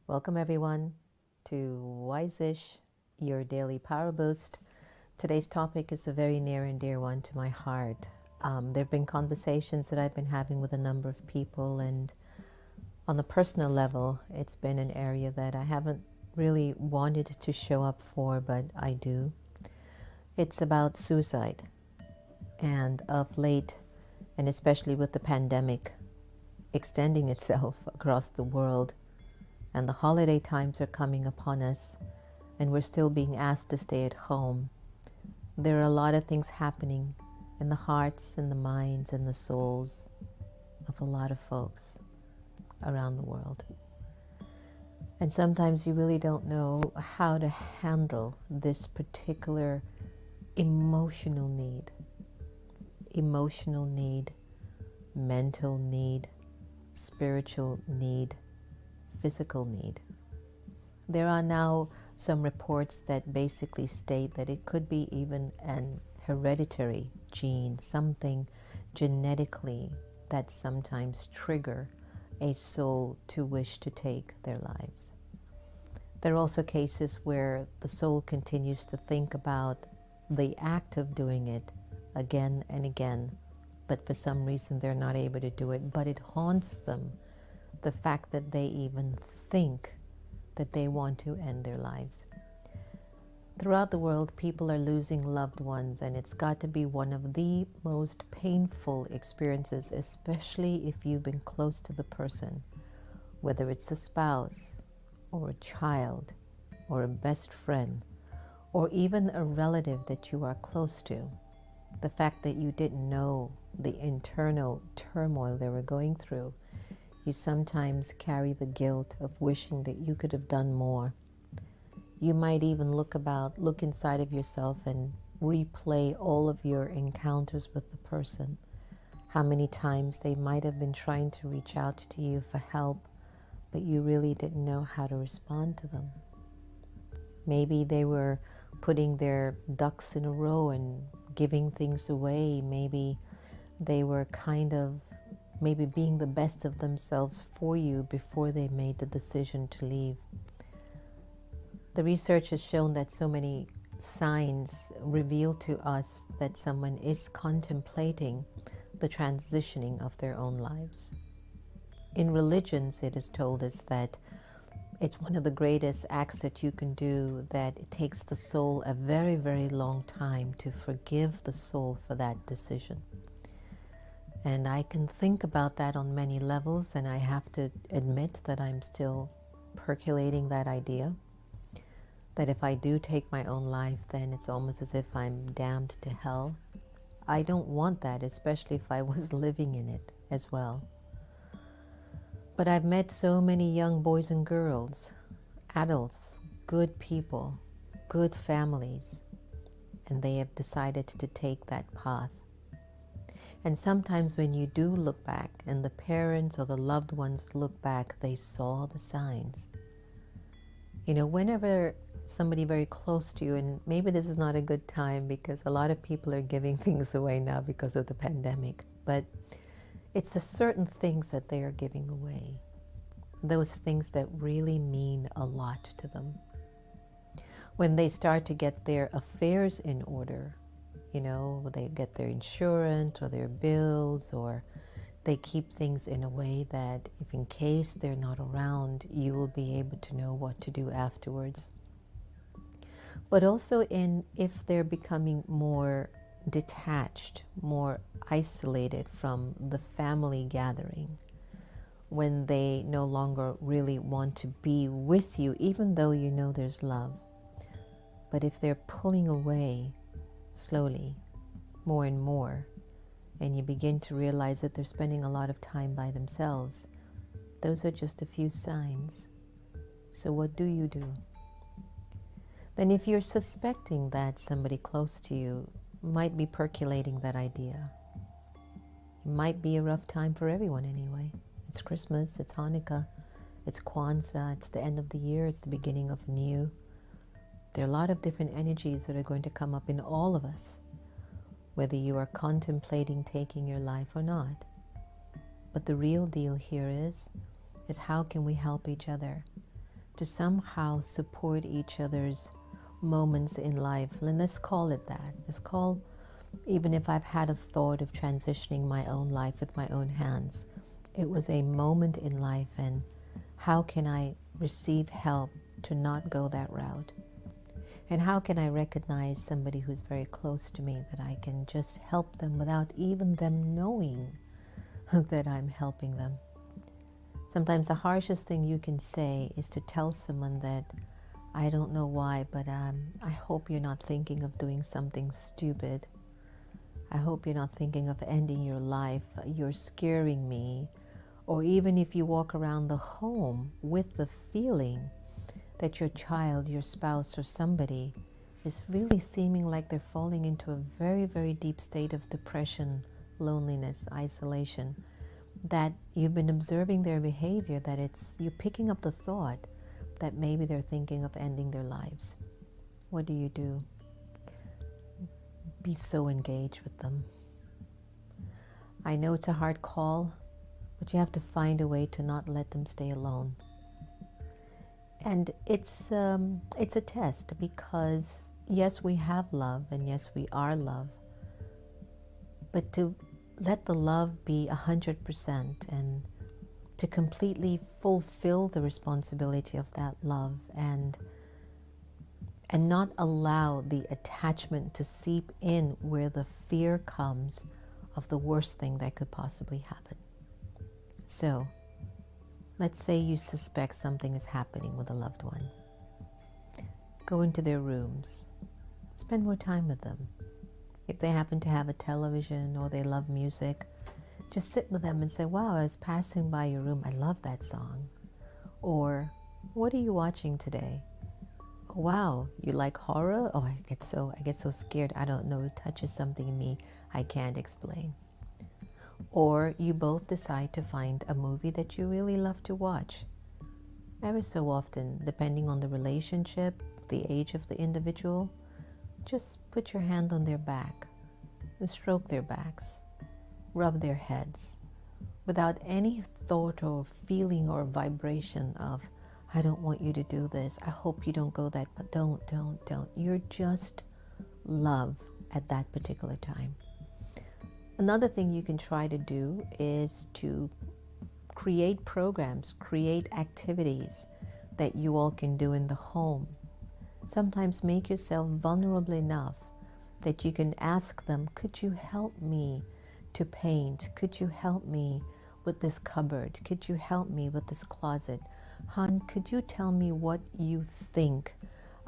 Welcome everyone to Wise-ish, your daily power boost. Today's topic is a very near and dear one to my heart. There have been conversations that I've been having with a number of people, and on the personal level, it's been an area that I haven't really wanted to show up for, but I do. It's about suicide. And of late, and especially with the pandemic extending itself across the world, and the holiday times are coming upon us, and we're still being asked to stay at home. There are a lot of things happening in the hearts and the minds and the souls of a lot of folks around the world. And sometimes you really don't know how to handle this particular emotional need, mental need, spiritual need, physical need. There are now some reports that basically state that it could be even an hereditary gene, something genetically that sometimes trigger a soul to wish to take their lives. There are also cases where the soul continues to think about the act of doing it again and again, but for some reason they're not able to do it, but it haunts them, the fact that they even think that they want to end their lives. Throughout the world, people are losing loved ones, and it's got to be one of the most painful experiences, especially if you've been close to the person, whether it's a spouse or a child or a best friend or even a relative that you are close to. The fact that you didn't know the internal turmoil they were going through, you sometimes carry the guilt of wishing that you could have done more. You might even look inside of yourself and replay all of your encounters with the person. How many times they might have been trying to reach out to you for help, but you really didn't know how to respond to them. Maybe they were putting their ducks in a row and giving things away. Maybe they were maybe being the best of themselves for you before they made the decision to leave. The research has shown that so many signs reveal to us that someone is contemplating the transitioning of their own lives. In religions, it is told us that it's one of the greatest acts that you can do, that it takes the soul a very, very long time to forgive the soul for that decision. And I can think about that on many levels, and I have to admit that I'm still percolating that idea, that if I do take my own life, then it's almost as if I'm damned to hell. I don't want that, especially if I was living in it as well. But I've met so many young boys and girls, adults, good people, good families, and they have decided to take that path. And sometimes when you do look back and the parents or the loved ones look back, they saw the signs. You know, whenever somebody very close to you, and maybe this is not a good time because a lot of people are giving things away now because of the pandemic, but it's the certain things that they are giving away. Those things that really mean a lot to them. When they start to get their affairs in order, you know, they get their insurance or their bills, or they keep things in a way that if in case they're not around, you will be able to know what to do afterwards. But also if they're becoming more detached, more isolated from the family gathering, when they no longer really want to be with you, even though you know there's love. But if they're pulling away slowly, more and more, and you begin to realize that they're spending a lot of time by themselves, those are just a few signs. So what do you do? Then if you're suspecting that somebody close to you might be percolating that idea, it might be a rough time for everyone anyway. It's Christmas, it's Hanukkah, it's Kwanzaa, it's the end of the year, it's the beginning of new. There are a lot of different energies that are going to come up in all of us, whether you are contemplating taking your life or not. But the real deal here is how can we help each other to somehow support each other's moments in life. And let's call it that. Let's call, even if I've had a thought of transitioning my own life with my own hands, it was a moment in life, and how can I receive help to not go that route? And how can I recognize somebody who's very close to me that I can just help them without even them knowing that I'm helping them? Sometimes the harshest thing you can say is to tell someone that, I don't know why, but I hope you're not thinking of doing something stupid. I hope you're not thinking of ending your life. You're scaring me. Or even if you walk around the home with the feeling that your child, your spouse, or somebody is really seeming like they're falling into a very, very deep state of depression, loneliness, isolation, that you've been observing their behavior, that you're picking up the thought that maybe they're thinking of ending their lives. What do? Be so engaged with them. I know it's a hard call, but you have to find a way to not let them stay alone. And it's a test, because yes, we have love, and yes, we are love, but to let the love be 100% and to completely fulfill the responsibility of that love, and not allow the attachment to seep in where the fear comes of the worst thing that could possibly happen. So let's say you suspect something is happening with a loved one. Go into their rooms. Spend more time with them. If they happen to have a television or they love music, just sit with them and say, wow, I was passing by your room. I love that song. Or, what are you watching today? Oh, wow, you like horror? Oh, I get so scared. I don't know. It touches something in me I can't explain. Or you both decide to find a movie that you really love to watch. Ever so often, depending on the relationship, the age of the individual, just put your hand on their back and stroke their backs, rub their heads, without any thought or feeling or vibration of, I don't want you to do this, I hope you don't go that, but don't. You're just love at that particular time. Another thing you can try to do is to create programs, create activities that you all can do in the home. Sometimes make yourself vulnerable enough that you can ask them, could you help me to paint? Could you help me with this cupboard? Could you help me with this closet? Hon, could you tell me what you think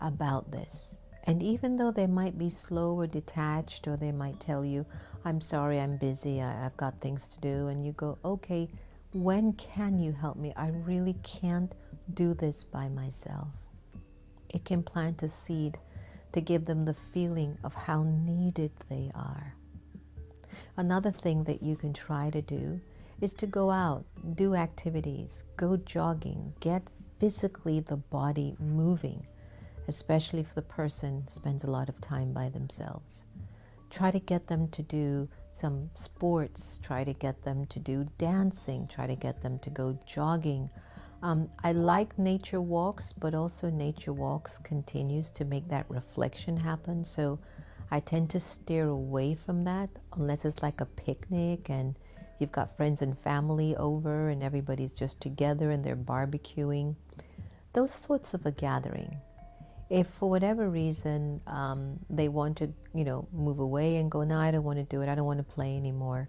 about this? And even though they might be slow or detached, or they might tell you, I'm sorry, I'm busy, I've got things to do, and you go, okay, when can you help me? I really can't do this by myself. It can plant a seed to give them the feeling of how needed they are. Another thing that you can try to do is to go out, do activities, go jogging, get physically the body moving, especially if the person spends a lot of time by themselves. Try to get them to do some sports, try to get them to do dancing, try to get them to go jogging. I like nature walks, but also nature walks continues to make that reflection happen. So I tend to steer away from that unless it's like a picnic and you've got friends and family over and everybody's just together and they're barbecuing. Those sorts of a gathering. If for whatever reason they want to, move away and go, no, I don't want to do it. I don't want to play anymore.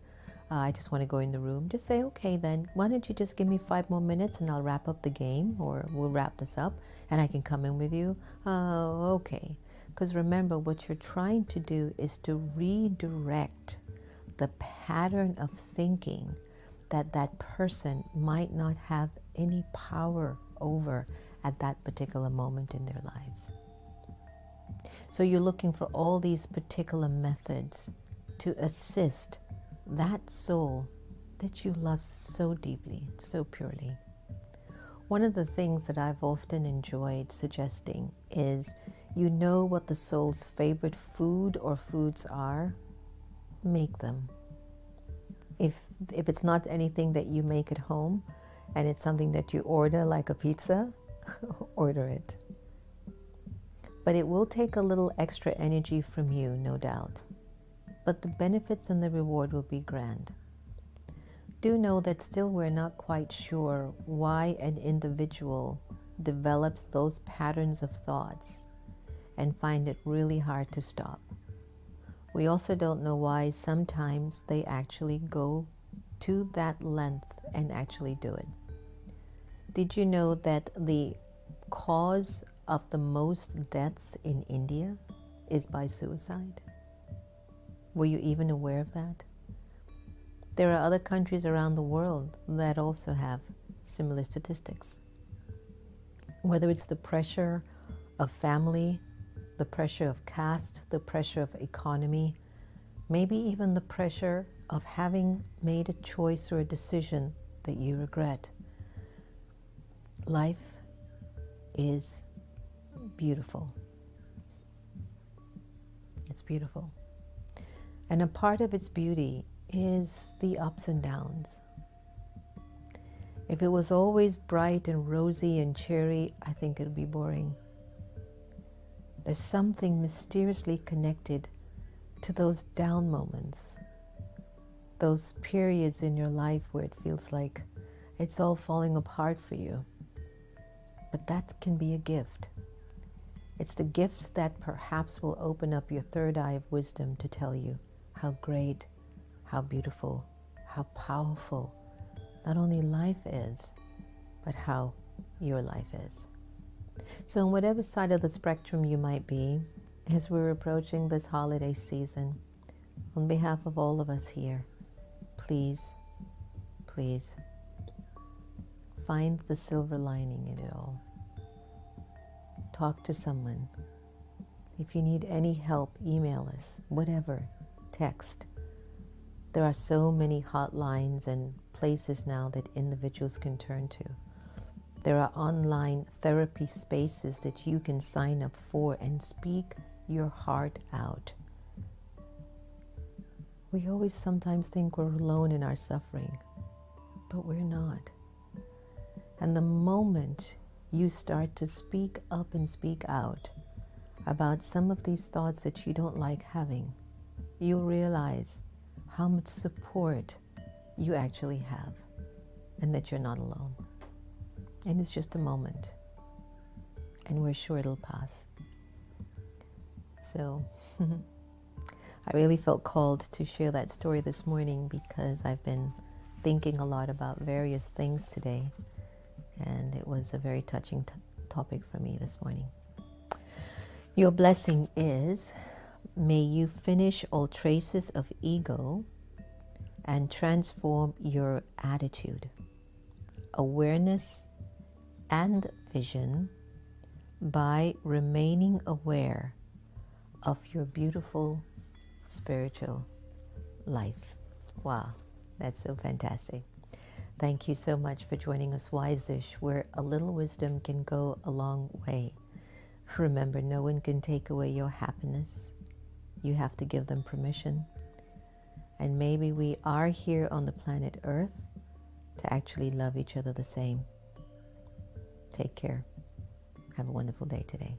I just want to go in the room. Just say, okay, then why don't you just give me 5 more minutes and I'll wrap up the game, or we'll wrap this up and I can come in with you. Okay. Because remember, what you're trying to do is to redirect the pattern of thinking that that person might not have any power over at that particular moment in their lives. So you're looking for all these particular methods to assist that soul that you love so deeply, so purely. One of the things that I've often enjoyed suggesting is, you know what the soul's favorite food or foods are? Make them. If it's not anything that you make at home and it's something that you order like a pizza, order it. But it will take a little extra energy from you, no doubt. But the benefits and the reward will be grand. Do know that still we're not quite sure why an individual develops those patterns of thoughts and find it really hard to stop. We also don't know why sometimes they actually go to that length and actually do it. Did you know that the cause of the most deaths in India is by suicide? Were you even aware of that? There are other countries around the world that also have similar statistics. Whether it's the pressure of family, the pressure of caste, the pressure of economy, maybe even the pressure of having made a choice or a decision that you regret. Life is beautiful. It's beautiful. And a part of its beauty is the ups and downs. If it was always bright and rosy and cheery, I think it would be boring. There's something mysteriously connected to those down moments, those periods in your life where it feels like it's all falling apart for you. But that can be a gift. It's the gift that perhaps will open up your third eye of wisdom to tell you how great, how beautiful, how powerful not only life is, but how your life is. So on whatever side of the spectrum you might be, as we're approaching this holiday season, on behalf of all of us here, please, please, find the silver lining in it all. Talk to someone. If you need any help, email us, whatever, text. There are so many hotlines and places now that individuals can turn to. There are online therapy spaces that you can sign up for and speak your heart out. We always sometimes think we're alone in our suffering, but we're not. And the moment you start to speak up and speak out about some of these thoughts that you don't like having, you'll realize how much support you actually have and that you're not alone. And it's just a moment, and we're sure it'll pass. So I really felt called to share that story this morning because I've been thinking a lot about various things today, and it was a very touching topic for me this morning. Your blessing is, may you finish all traces of ego and transform your attitude, awareness, and vision by remaining aware of your beautiful spiritual life. Wow, that's so fantastic. Thank you so much for joining us, Wise-ish, where a little wisdom can go a long way. Remember, no one can take away your happiness. You have to give them permission. And maybe we are here on the planet Earth to actually love each other the same. Take care. Have a wonderful day today.